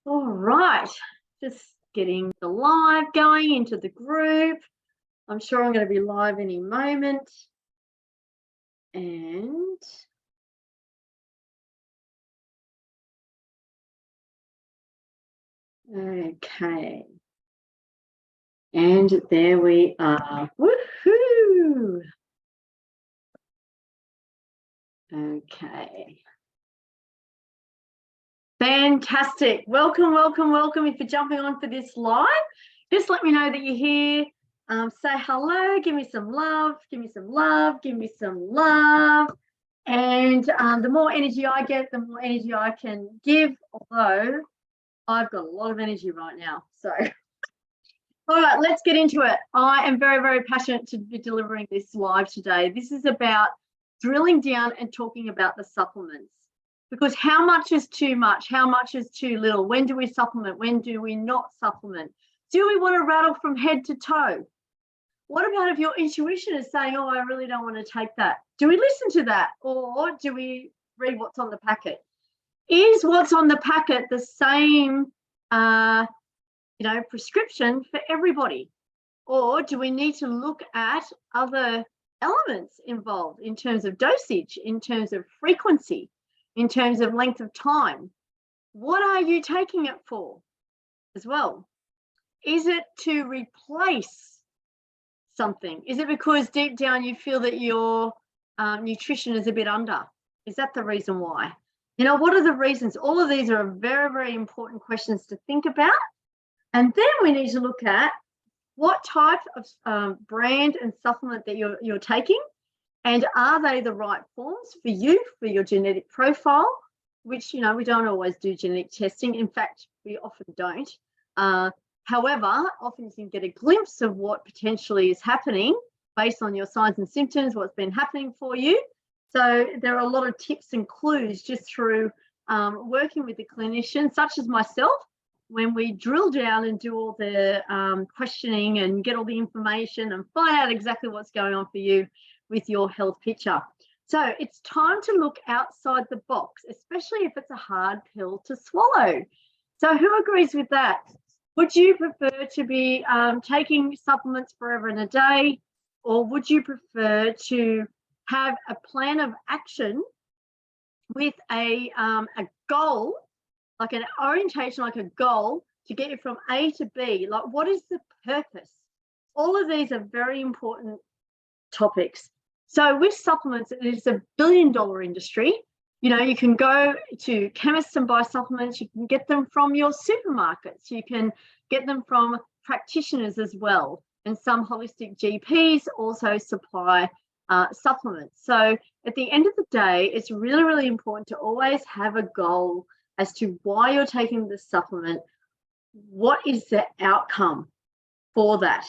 All right, just getting the live going into the group. I'm sure I'm going to be live any moment. And okay. And there we are. Woohoo! Okay. Fantastic. Welcome, welcome, welcome. If you're jumping on for this live, just let me know that you're here. Say hello, give me some love, give me some love, give me some love. And the more energy I get, the more energy I can give, although I've got a lot of energy right now. So, all right, let's get into it. I am very, very passionate to be delivering this live today. This is about drilling down and talking about the supplements. Because how much is too much? How much is too little? When do we supplement? When do we not supplement? Do we want to rattle from head to toe? What about if your intuition is saying, oh, I really don't want to take that? Do we listen to that? Or do we read what's on the packet? Is what's on the packet the same, prescription for everybody? Or do we need to look at other elements involved in terms of dosage, in terms of frequency, in terms of length of time? What are you taking it for as well? Is it to replace something? Is it because deep down you feel that your nutrition is a bit under? Is that the reason why? What are the reasons? All of these are very, very important questions to think about. And then we need to look at what type of brand and supplement that you're taking. And are they the right forms for you, for your genetic profile, which, we don't always do genetic testing. In fact, we often don't. However, often you can get a glimpse of what potentially is happening based on your signs and symptoms, what's been happening for you. So there are a lot of tips and clues just through working with the clinician, such as myself, when we drill down and do all the questioning and get all the information and find out exactly what's going on for you with your health picture. So it's time to look outside the box, especially if it's a hard pill to swallow. So who agrees with that? Would you prefer to be taking supplements forever and a day, or would you prefer to have a plan of action with a goal, like an orientation, like a goal to get you from A to B? Like, what is the purpose? All of these are very important topics. So with supplements, it is $1 billion industry. You can go to chemists and buy supplements. You can get them from your supermarkets. You can get them from practitioners as well. And some holistic GPs also supply supplements. So at the end of the day, it's really, really important to always have a goal as to why you're taking the supplement. What is the outcome for that?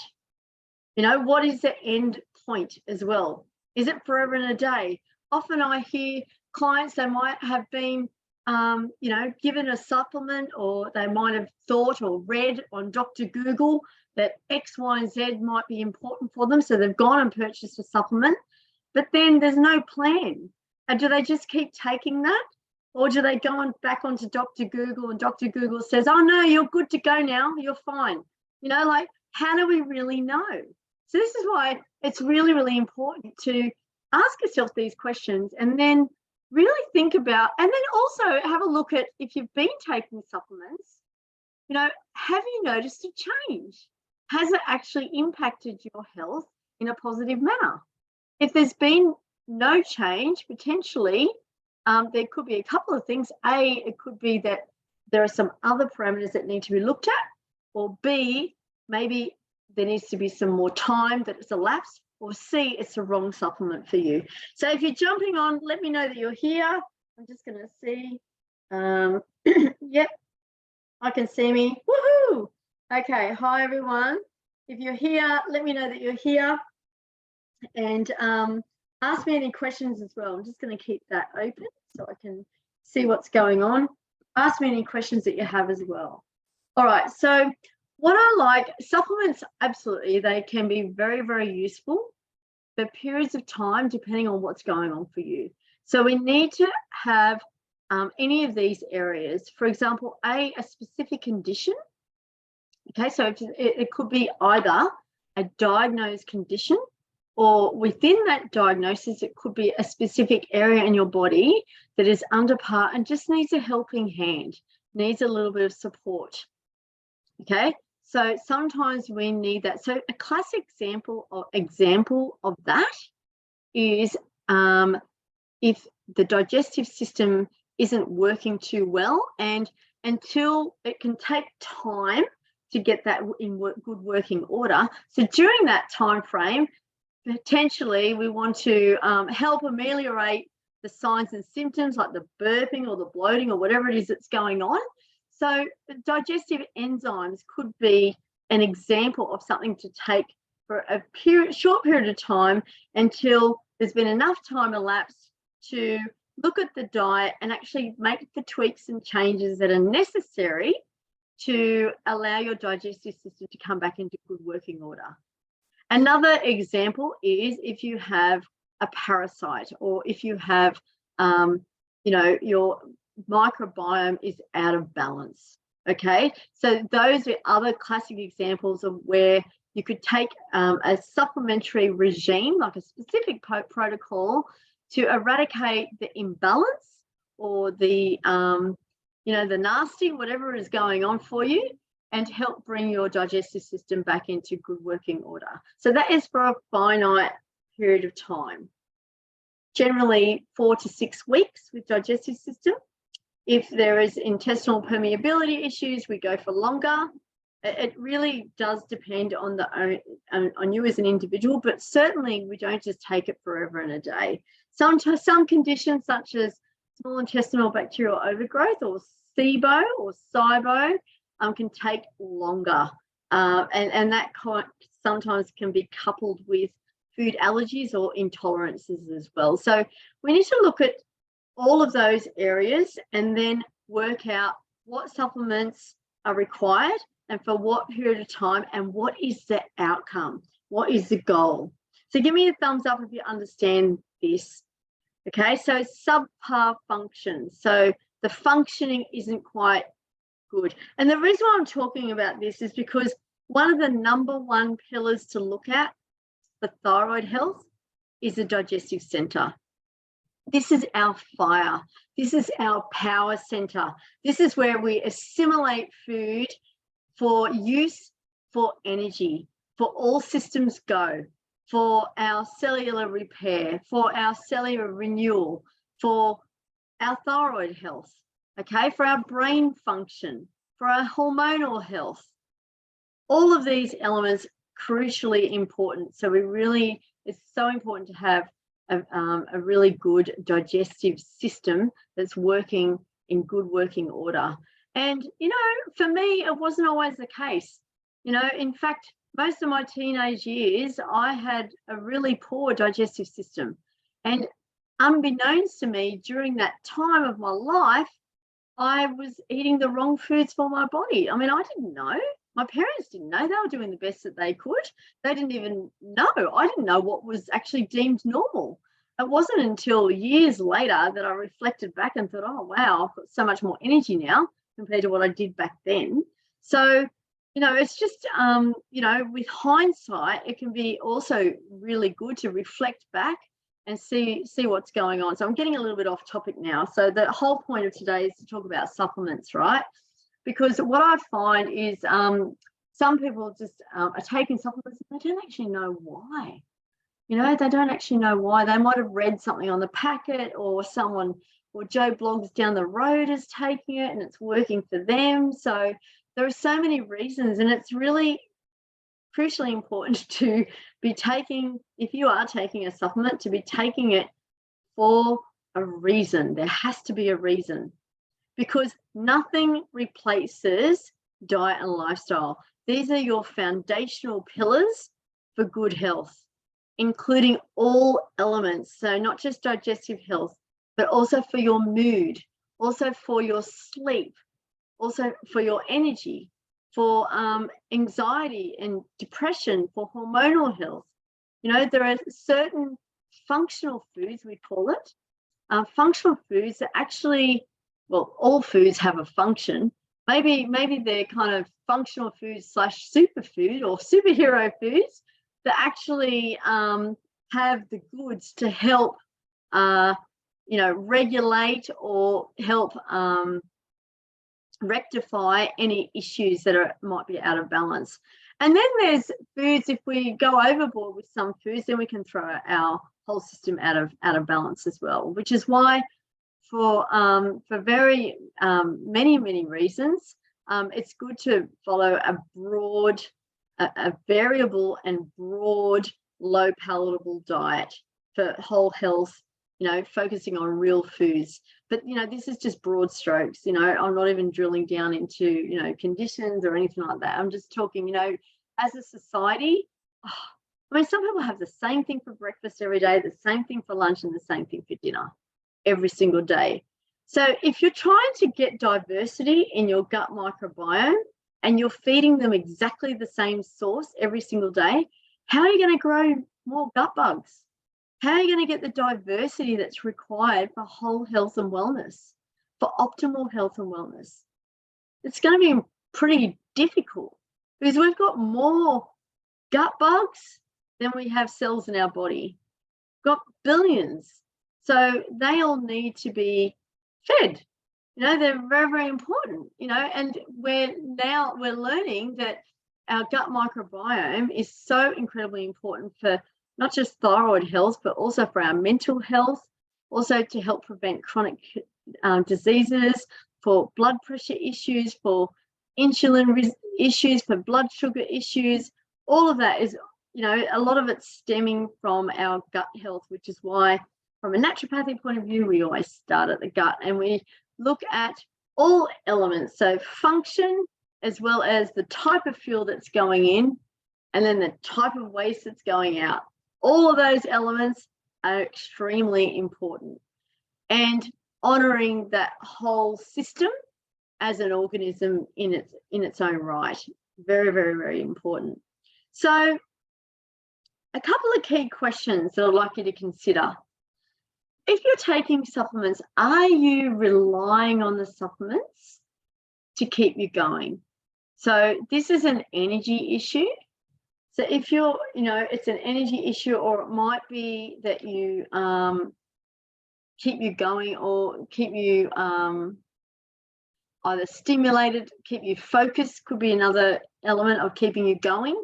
What is the end point as well? Is it forever and a day? Often I hear clients, they might have been, given a supplement, or they might have thought or read on Dr. Google that X, Y, and Z might be important for them. So they've gone and purchased a supplement, but then there's no plan. And do they just keep taking that? Or do they go on back onto Dr. Google and Dr. Google says, oh, no, you're good to go now. You're fine. How do we really know? So this is why it's really, really important to ask yourself these questions and then really think about, and then also have a look at, if you've been taking supplements, have you noticed a change? Has it actually impacted your health in a positive manner? If there's been no change, potentially, there could be a couple of things. A, it could be that there are some other parameters that need to be looked at, or B, maybe there needs to be some more time that it's elapsed, or C, it's the wrong supplement for you. So if you're jumping on, let me know that you're here. I'm just going to see. Yep, I can see me. Woohoo! Okay, hi everyone. If you're here, let me know that you're here, and ask me any questions as well. I'm just going to keep that open so I can see what's going on. Ask me any questions that you have as well. All right, so What I like, supplements, absolutely, they can be very, very useful for periods of time, depending on what's going on for you. So we need to have any of these areas. For example, a specific condition. Okay, so it could be either a diagnosed condition, or within that diagnosis, it could be a specific area in your body that is under par and just needs a helping hand, needs a little bit of support. Okay, so sometimes we need that. So a classic example of that is if the digestive system isn't working too well, and until it can take time to get that in good working order. So during that time frame, potentially we want to help ameliorate the signs and symptoms like the burping or the bloating or whatever it is that's going on. So digestive enzymes could be an example of something to take for a short period of time until there's been enough time elapsed to look at the diet and actually make the tweaks and changes that are necessary to allow your digestive system to come back into good working order. Another example is if you have a parasite, or if you have, your microbiome is out of balance. Okay, so those are other classic examples of where you could take a supplementary regime, like a specific protocol, to eradicate the imbalance or the the nasty, whatever is going on for you, and help bring your digestive system back into good working order. So that is for a finite period of time, generally 4 to 6 weeks with digestive system. If there is intestinal permeability issues, we go for longer. It really does depend on on you as an individual, but certainly we don't just take it forever and a day. Some conditions, such as small intestinal bacterial overgrowth, or SIBO or SIBO, can take longer, and that sometimes can be coupled with food allergies or intolerances as well. So we need to look at all of those areas and then work out what supplements are required and for what period of time, and what is the outcome, what is the goal. So give me a thumbs up if you understand this. Okay, so subpar function. So the functioning isn't quite good. And the reason why I'm talking about this is because one of the number one pillars to look at for thyroid health is the digestive center. This is our fire. This is our power center. This is where we assimilate food for use, for energy, for all systems go, for our cellular repair, for our cellular renewal, for our thyroid health, okay, for our brain function, for our hormonal health. All of these elements crucially important. So it's so important to have a really good digestive system that's working in good working order. And, for me, it wasn't always the case. In fact, most of my teenage years, I had a really poor digestive system. And unbeknownst to me, during that time of my life, I was eating the wrong foods for my body. I mean, I didn't know. My parents didn't know. They were doing the best that they could. They didn't even know. I didn't know what was actually deemed normal. It wasn't until years later that I reflected back and thought, oh, wow, I've got so much more energy now compared to what I did back then. So, it's just, with hindsight, it can be also really good to reflect back and see what's going on. So I'm getting a little bit off topic now. So the whole point of today is to talk about supplements, right? Because what I find is some people just are taking supplements and they don't actually know why. They don't actually know why. They might have read something on the packet, or Joe Blogs down the road is taking it and it's working for them. So there are so many reasons, and it's really crucially important to be taking, if you are taking a supplement, to be taking it for a reason. There has to be a reason, because nothing replaces diet and lifestyle. These are your foundational pillars for good health, including all elements. So not just digestive health, but also for your mood, also for your sleep, also for your energy, for anxiety and depression, for hormonal health. You know, there are certain functional foods, we call it, functional foods that actually, well, all foods have a function. Maybe they're kind of functional foods / superfood or superhero foods that actually have the goods to help, you know, regulate or help rectify any issues that might be out of balance. And then there's foods, if we go overboard with some foods, then we can throw our whole system out of balance as well, which is why for very many reasons, it's good to follow a variable and broad, low palatable diet for whole health, you know, focusing on real foods. But, you know, this is just broad strokes, you know, I'm not even drilling down into, you know, conditions or anything like that. I'm just talking, you know, as a society, I mean, some people have the same thing for breakfast every day, the same thing for lunch, and the same thing for dinner every single day. So if you're trying to get diversity in your gut microbiome and you're feeding them exactly the same source every single day, how are you going to grow more gut bugs? How are you going to get the diversity that's required for whole health and wellness, for optimal health and wellness? It's going to be pretty difficult because we've got more gut bugs than we have cells in our body. We've got billions. So they all need to be fed. You know, they're very, very important, you know, and we're learning that our gut microbiome is so incredibly important for not just thyroid health, but also for our mental health, also to help prevent chronic diseases, for blood pressure issues, for insulin issues, for blood sugar issues. All of that is, you know, a lot of it's stemming from our gut health, which is why from a naturopathic point of view, we always start at the gut and we look at all elements. So function, as well as the type of fuel that's going in, and then the type of waste that's going out. All of those elements are extremely important, and honoring that whole system as an organism in its own right. Very, very, very important. So a couple of key questions that I'd like you to consider. If you're taking supplements, are you relying on the supplements to keep you going? So this is an energy issue. So if you're, you know, it's an energy issue, or it might be that you keep you going or keep you either stimulated, keep you focused, could be another element of keeping you going.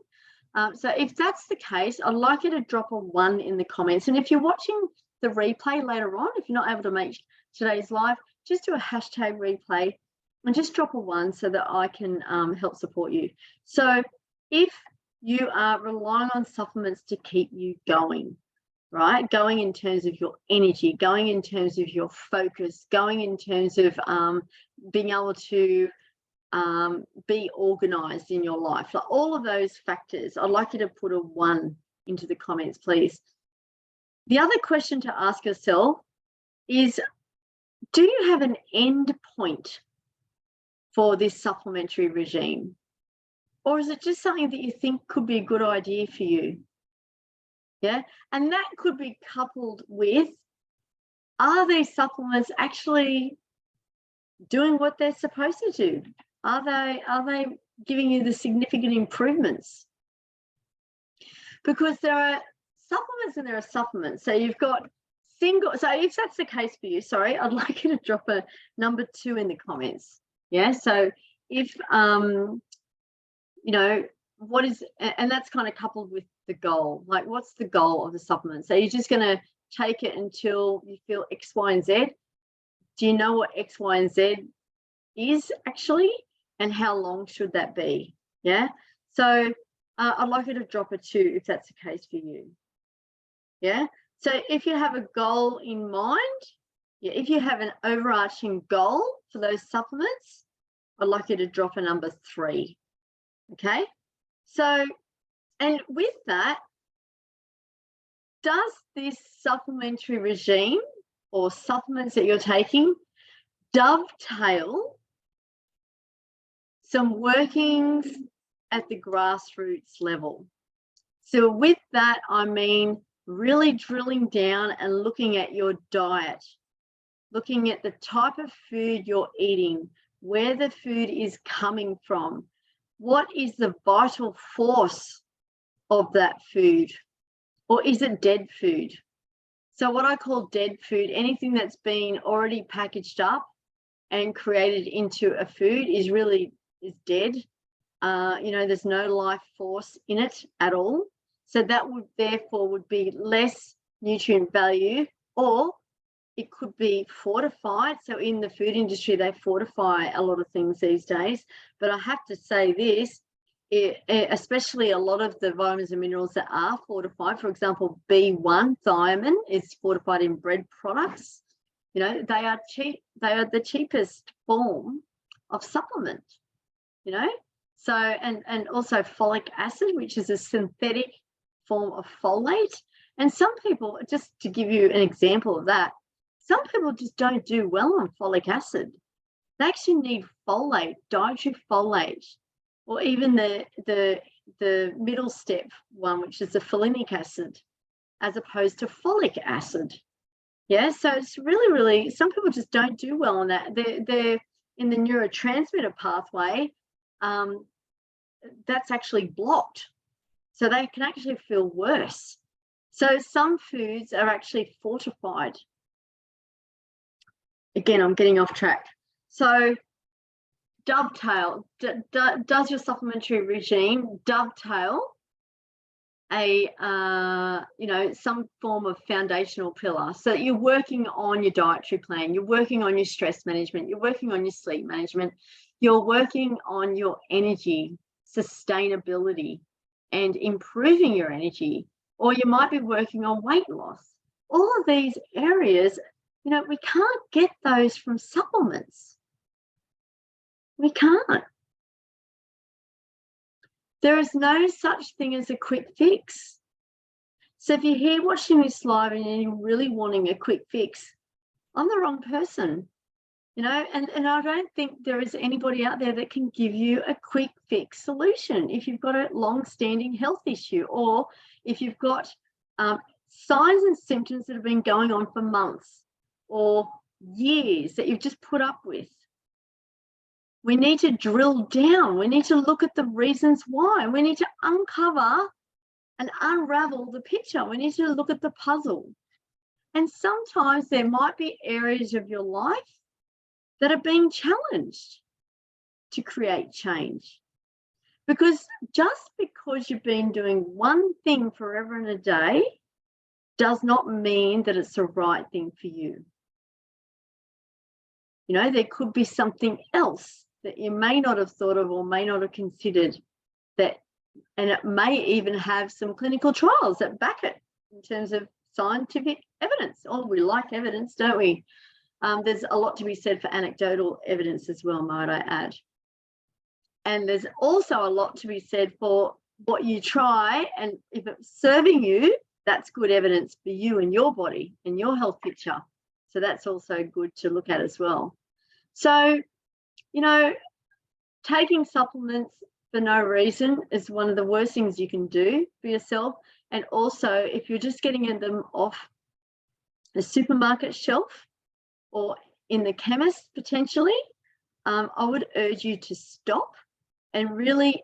So if that's the case, I'd like you to drop a 1 in the comments. And if you're watching the replay later on, if you're not able to make today's live, just do a hashtag replay and just drop a 1 so that I can help support you. So if you are relying on supplements to keep you going, right? Going in terms of your energy, going in terms of your focus, going in terms of being able to be organized in your life, like all of those factors, I'd like you to put a 1 into the comments, please. The other question to ask yourself is, do you have an end point for this supplementary regime? Or is it just something that you think could be a good idea for you? Yeah, and that could be coupled with, are these supplements actually doing what they're supposed to do? Are they giving you the significant improvements? Because there are supplements and there are supplements. So you've got so if that's the case for you, sorry, I'd like you to drop a number 2 in the comments. Yeah, so if you know, what is, and that's kind of coupled with the goal, like what's the goal of the supplement? So you're just going to take it until you feel X, Y, and Z. Do you know what X, Y, and Z is actually, and how long should that be? Yeah, so I'd like you to drop a 2 if that's the case for you. Yeah, so if you have a goal in mind, yeah, if you have an overarching goal for those supplements, I'd like you to drop a number 3. Okay, so, and with that, does this supplementary regime or supplements that you're taking dovetail some workings at the grassroots level. So with that, I mean really drilling down and looking at your diet, looking at the type of food you're eating, where the food is coming from, what is the vital force of that food, or is it dead food? So what I call dead food, anything that's been already packaged up and created into a food is dead. There's no life force in it at all. So that would therefore be less nutrient value, or it could be fortified. So in the food industry, they fortify a lot of things these days. But I have to say this, especially a lot of the vitamins and minerals that are fortified, for example, B1 thiamine is fortified in bread products. They are cheap. They are the cheapest form of supplement, So, and also folic acid, which is a synthetic form of folate. And some people, just to give you an example of that, some people just don't do well on folic acid. They actually need folate, dietary folate, or even the middle step one, which is the folinic acid, as opposed to folic acid. Yeah, so it's really, some people just don't do well on that. They're in the neurotransmitter pathway, that's actually blocked. So they can actually feel worse. So some foods are actually fortified. Again, I'm getting off track. So dovetail, does your supplementary regime dovetail some form of foundational pillar? So you're working on your dietary plan, you're working on your stress management, you're working on your sleep management, you're working on your energy sustainability and improving your energy, or you might be working on weight loss. All of these areas, we can't get those from supplements. We can't. There is no such thing as a quick fix. So if you're here watching this live and you're really wanting a quick fix, I'm the wrong person, and I don't think there is anybody out there that can give you a quick fix solution if you've got a long-standing health issue, or if you've got signs and symptoms that have been going on for months or years that you've just put up with. We need to drill down. We need to look at the reasons why. We need to uncover and unravel the picture. We need to look at the puzzle. And sometimes there might be areas of your life that are being challenged to create change. Because just because you've been doing one thing forever and a day does not mean that it's the right thing for you. There could be something else that you may not have thought of or may not have considered, and it may even have some clinical trials that back it in terms of scientific evidence. Oh, we like evidence, don't we? There's a lot to be said for anecdotal evidence as well, might I add. And there's also a lot to be said for what you try, and if it's serving you, that's good evidence for you and your body and your health picture. So that's also good to look at as well. So, taking supplements for no reason is one of the worst things you can do for yourself. And also, if you're just getting them off the supermarket shelf or in the chemist potentially, I would urge you to stop and really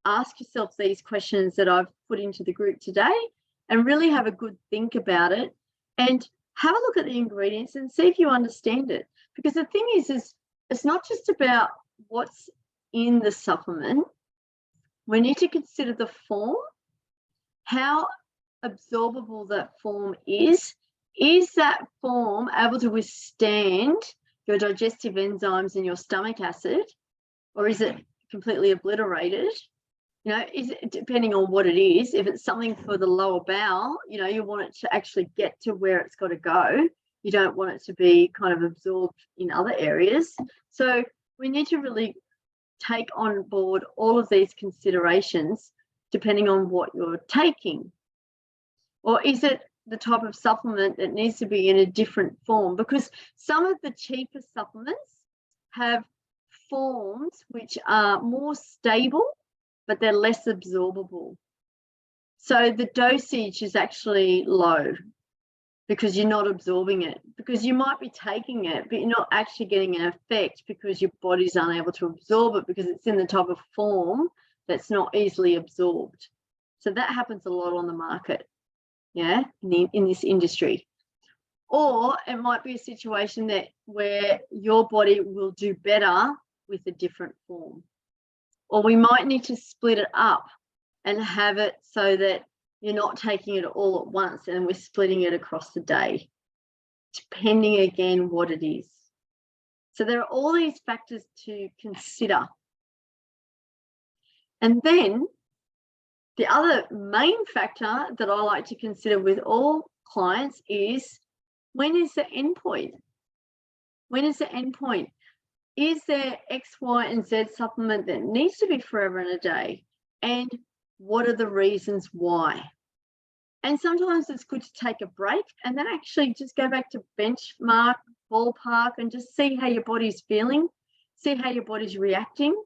ask yourself these questions that I've put into the group today, and really have a good think about it and have a look at the ingredients and see if you understand it. Because the thing is it's not just about what's in the supplement. We need to consider the form, how absorbable that form is. Is that form able to withstand your digestive enzymes and your stomach acid, or is it completely obliterated? Is it, depending on what it is, if it's something for the lower bowel, you want it to actually get to where it's got to go. You don't want it to be kind of absorbed in other areas. So we need to really take on board all of these considerations depending on what you're taking. Or is it the type of supplement that needs to be in a different form? Because some of the cheaper supplements have forms which are more stable, but they're less absorbable. So the dosage is actually low because you're not absorbing it, because you might be taking it, but you're not actually getting an effect because your body's unable to absorb it because it's in the type of form that's not easily absorbed. So that happens a lot on the market, yeah, in this industry. Or it might be a situation where your body will do better with a different form. Or we might need to split it up and have it so that you're not taking it all at once and we're splitting it across the day, depending again what it is. So there are all these factors to consider. And then the other main factor that I like to consider with all clients is, when is the end point? When is the end point? Is there X, Y, and Z supplement that needs to be forever and a day? And what are the reasons why? And sometimes it's good to take a break and then actually just go back to benchmark, ballpark, and just see how your body's feeling, see how your body's reacting,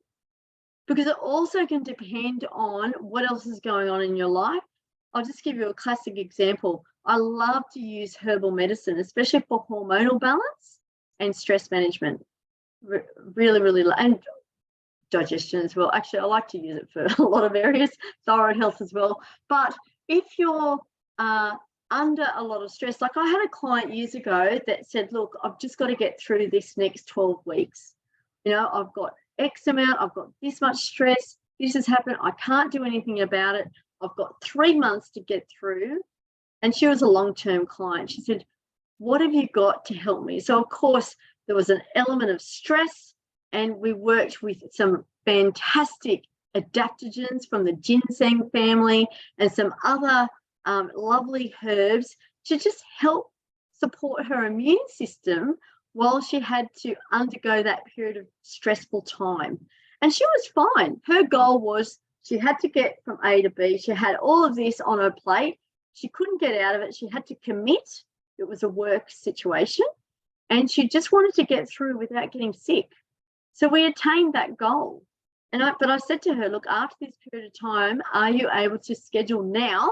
because it also can depend on what else is going on in your life. I'll just give you a classic example. I love to use herbal medicine, especially for hormonal balance and stress management. Really, really, and digestion as well. Actually, I like to use it for a lot of areas, thyroid health as well. But if you're under a lot of stress, like I had a client years ago that said, look, I've just got to get through this next 12 weeks. You know, I've got X amount, I've got this much stress, this has happened, I can't do anything about it. I've got 3 months to get through. And she was a long-term client. She said, what have you got to help me? So, of course, there was an element of stress, and we worked with some fantastic adaptogens from the ginseng family and some other lovely herbs to just help support her immune system while she had to undergo that period of stressful time. And she was fine. Her goal was she had to get from A to B. She had all of this on her plate. She couldn't get out of it. She had to commit. It was a work situation. And she just wanted to get through without getting sick. So we attained that goal. But I said to her, look, after this period of time, are you able to schedule now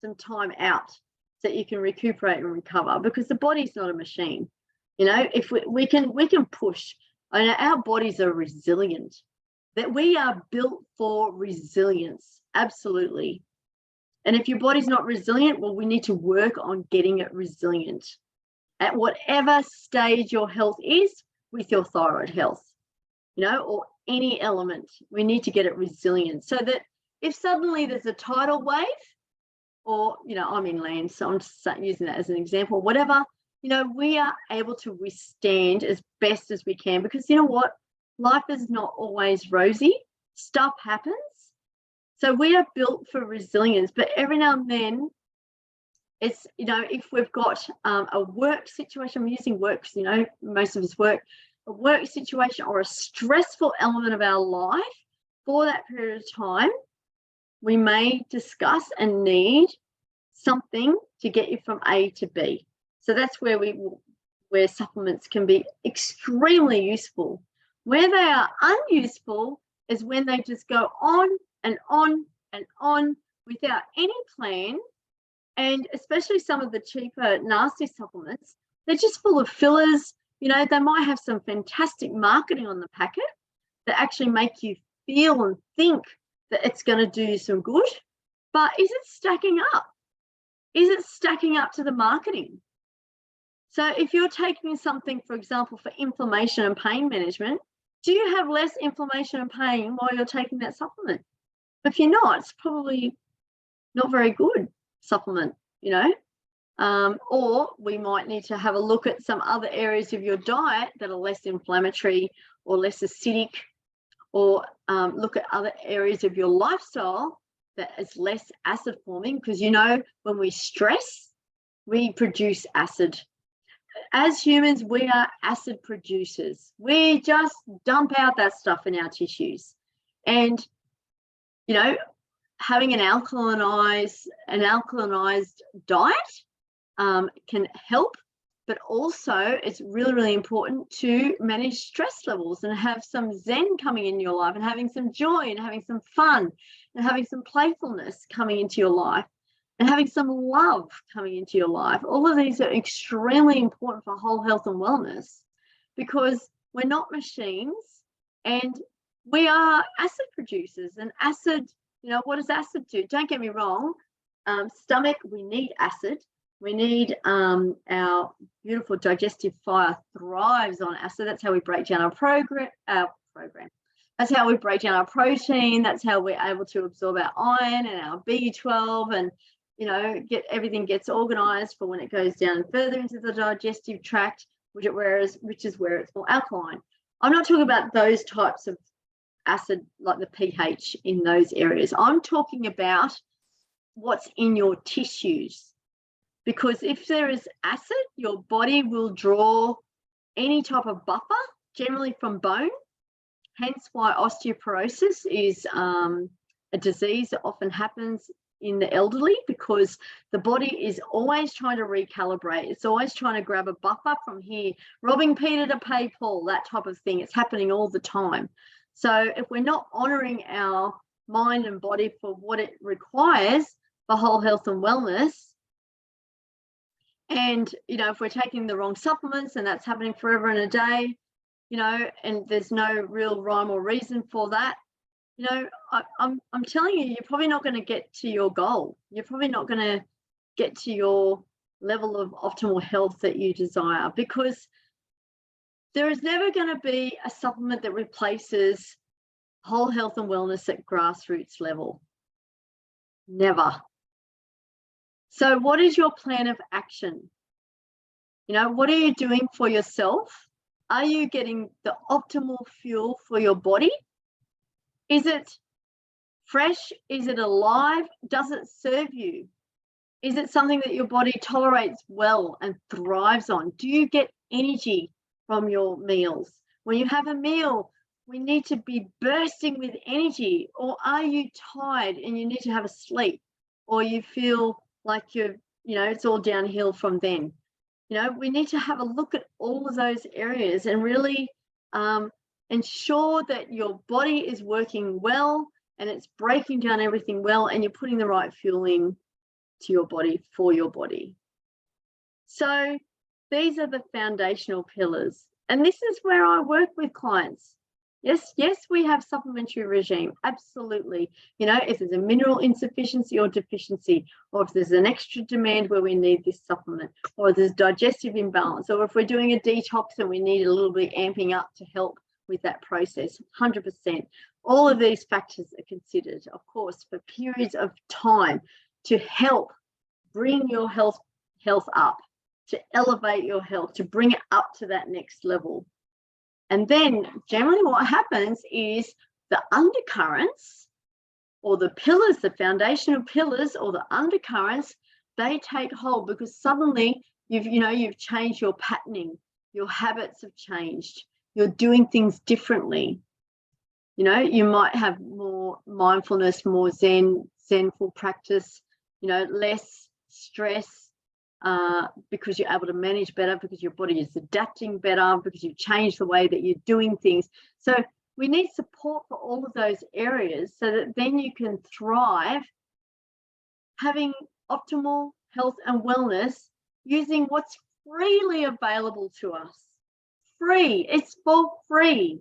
some time out so that you can recuperate and recover? Because the body's not a machine. You know, if we can push. I know our bodies are resilient, that we are built for resilience. Absolutely. And if your body's not resilient, well, we need to work on getting it resilient at whatever stage your health is with your thyroid health, you know, or any element. We need to get it resilient so that if suddenly there's a tidal wave, or, you know, I'm inland, so I'm just using that as an example, whatever, you know, we are able to withstand as best as we can, because you know what? Life is not always rosy. Stuff happens. So we are built for resilience, but every now and then it's, you know, if we've got a work situation, I'm using work because, you know, most of us work, a work situation or a stressful element of our life for that period of time, we may discuss and need something to get you from A to B. So that's where where supplements can be extremely useful. Where they are unuseful is when they just go on and on and on without any plan. And especially some of the cheaper, nasty supplements, they're just full of fillers. You know, they might have some fantastic marketing on the packet that actually make you feel and think that it's going to do you some good. But is it stacking up? Is it stacking up to the marketing? So if you're taking something, for example, for inflammation and pain management, do you have less inflammation and pain while you're taking that supplement? If you're not, it's probably not very good supplement, you know. Or we might need to have a look at some other areas of your diet that are less inflammatory or less acidic, or look at other areas of your lifestyle that is less acid forming, because, you know, when we stress, we produce acid. As humans, we are acid producers. We just dump out that stuff in our tissues. And, you know, having an alkalinized diet can help, But also it's really, really important to manage stress levels and have some zen coming in your life and having some joy and having some fun and having some playfulness coming into your life and having some love coming into your life. All of these are extremely important for whole health and wellness, because we're not machines and we are acid producers. And acid, what does acid do? Don't get me wrong. Stomach, we need acid. We need our beautiful digestive fire thrives on acid. That's how we break down our program. That's how we break down our protein. That's how we're able to absorb our iron and our B12 and, everything gets organized for when it goes down further into the digestive tract, which is where it's more alkaline. I'm not talking about those types of acid like the pH in those areas. I'm talking about what's in your tissues. Because if there is acid, your body will draw any type of buffer, generally from bone. Hence why osteoporosis is a disease that often happens in the elderly, because the body is always trying to recalibrate. It's always trying to grab a buffer from here, robbing Peter to pay Paul, that type of thing. It's happening all the time. So if we're not honouring our mind and body for what it requires for whole health and wellness, and, if we're taking the wrong supplements, and that's happening forever and a day, and there's no real rhyme or reason for that, I'm telling you, you're probably not going to get to your goal. You're probably not going to get to your level of optimal health that you desire, because there is never going to be a supplement that replaces whole health and wellness at grassroots level. Never. So what is your plan of action? What are you doing for yourself? Are you getting the optimal fuel for your body? Is it fresh? Is it alive? Does it serve you? Is it something that your body tolerates well and thrives on? Do you get energy from your meals? When you have a meal, we need to be bursting with energy. Or are you tired and you need to have a sleep? Or you feel like it's all downhill from then? We need to have a look at all of those areas and really ensure that your body is working well and it's breaking down everything well, and you're putting the right fuel in to your body for your body. So these are the foundational pillars. And this is where I work with clients. Yes, we have supplementary regime. Absolutely. If there's a mineral insufficiency or deficiency, or if there's an extra demand where we need this supplement, or there's digestive imbalance, or if we're doing a detox and we need a little bit amping up to help with that process, 100%. All of these factors are considered, of course, for periods of time to help bring your health up, to elevate your health, to bring it up to that next level. And then generally what happens is the undercurrents, or the pillars, the foundational pillars or the undercurrents, they take hold, because suddenly you've changed your patterning, your habits have changed, you're doing things differently. You might have more mindfulness, more zenful practice, less stress, because you're able to manage better, because your body is adapting better, because you've changed the way that you're doing things. So we need support for all of those areas so that then you can thrive having optimal health and wellness using what's freely available to us. Free. It's for free.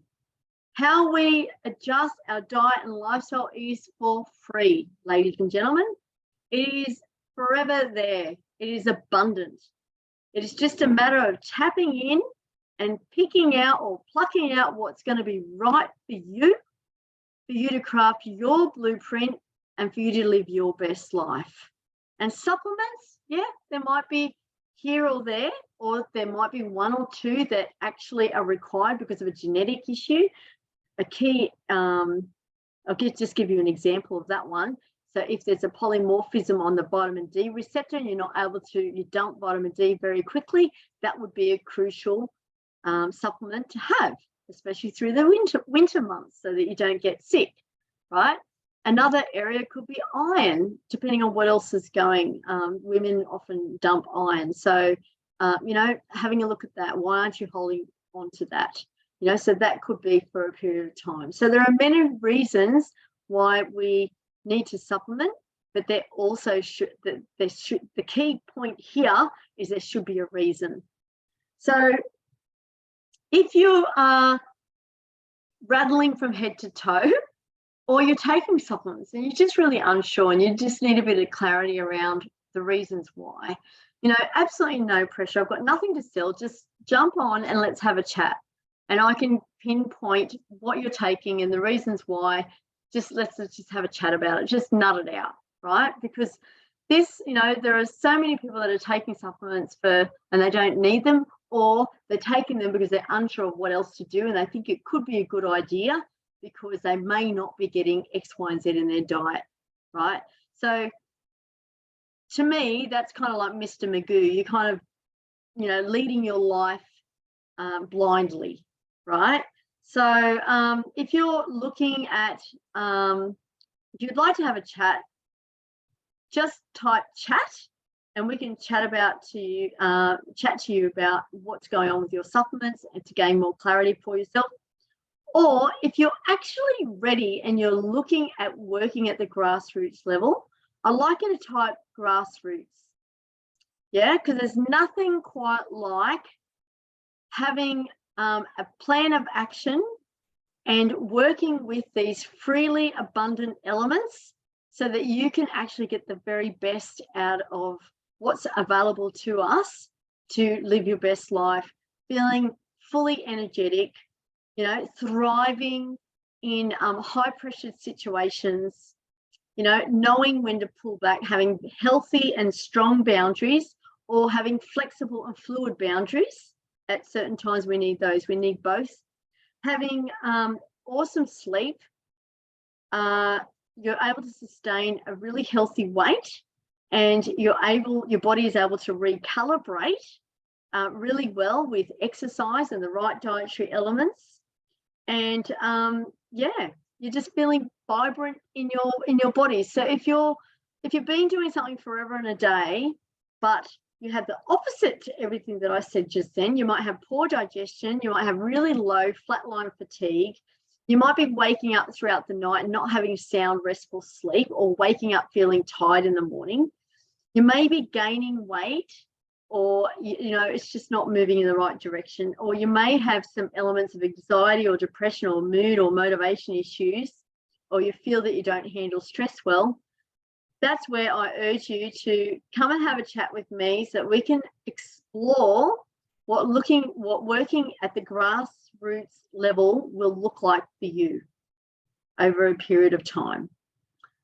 How we adjust our diet and lifestyle is for free, ladies and gentlemen. It is forever there. It is abundant. It is just a matter of tapping in and picking out or plucking out what's going to be right for you to craft your blueprint and for you to live your best life. And supplements, there might be here or there, or there might be one or two that actually are required because of a genetic issue. A key, I'll just give you an example of that one. So if there's a polymorphism on the vitamin D receptor and you're not able to, you dump vitamin D very quickly, that would be a crucial supplement to have, especially through the winter months, so that you don't get sick, right? Another area could be iron, depending on what else is going. Women often dump iron. So you know, having a look at that. Why aren't you holding on to that? You know, so that could be for a period of time. So there are many reasons why we need to supplement, but there also the key point here is there should be a reason. So if you are rattling from head to toe, or you're taking supplements and you're just really unsure and you just need a bit of clarity around the reasons why, you know, absolutely no pressure. I've got nothing to sell. Just jump on and let's have a chat. And I can pinpoint what you're taking and the reasons why. Let's just have a chat about it. Just nut it out, right? Because this, you know, there are so many people that are taking supplements and they don't need them, or they're taking them because they're unsure of what else to do and they think it could be a good idea because they may not be getting X, Y, and Z in their diet, right? So to me, that's kind of like Mr. Magoo. You kind of, you know, leading your life blindly, right? So if you're looking at, if you'd like to have a chat, just type chat and we can chat to you about what's going on with your supplements and to gain more clarity for yourself. Or if you're actually ready and you're looking at working at the grassroots level, I like you to type grassroots. Yeah, because there's nothing quite like having a plan of action and working with these freely abundant elements so that you can actually get the very best out of what's available to us to live your best life, feeling fully energetic, you know, thriving in high pressured situations, you know, knowing when to pull back, having healthy and strong boundaries, or having flexible and fluid boundaries. At certain times we need those. We need both. Having awesome sleep. You're able to sustain a really healthy weight, and your body is able to recalibrate really well with exercise and the right dietary elements. And yeah, you're just feeling vibrant in your body. So if you've been doing something forever and a day, but you have the opposite to everything that I said just then, you might have poor digestion, you might have really low flatline fatigue, you might be waking up throughout the night and not having sound, restful sleep, or waking up feeling tired in the morning. You may be gaining weight, or you know, it's just not moving in the right direction, or you may have some elements of anxiety or depression or mood or motivation issues, or you feel that you don't handle stress well. That's where I urge you to come and have a chat with me so that we can explore what working at the grassroots level will look like for you over a period of time.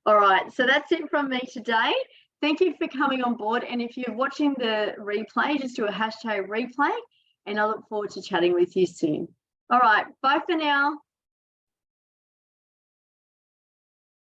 All right, so that's it from me today. Thank you for coming on board. And if you're watching the replay, just do a #replay, and I look forward to chatting with you soon. All right, bye for now.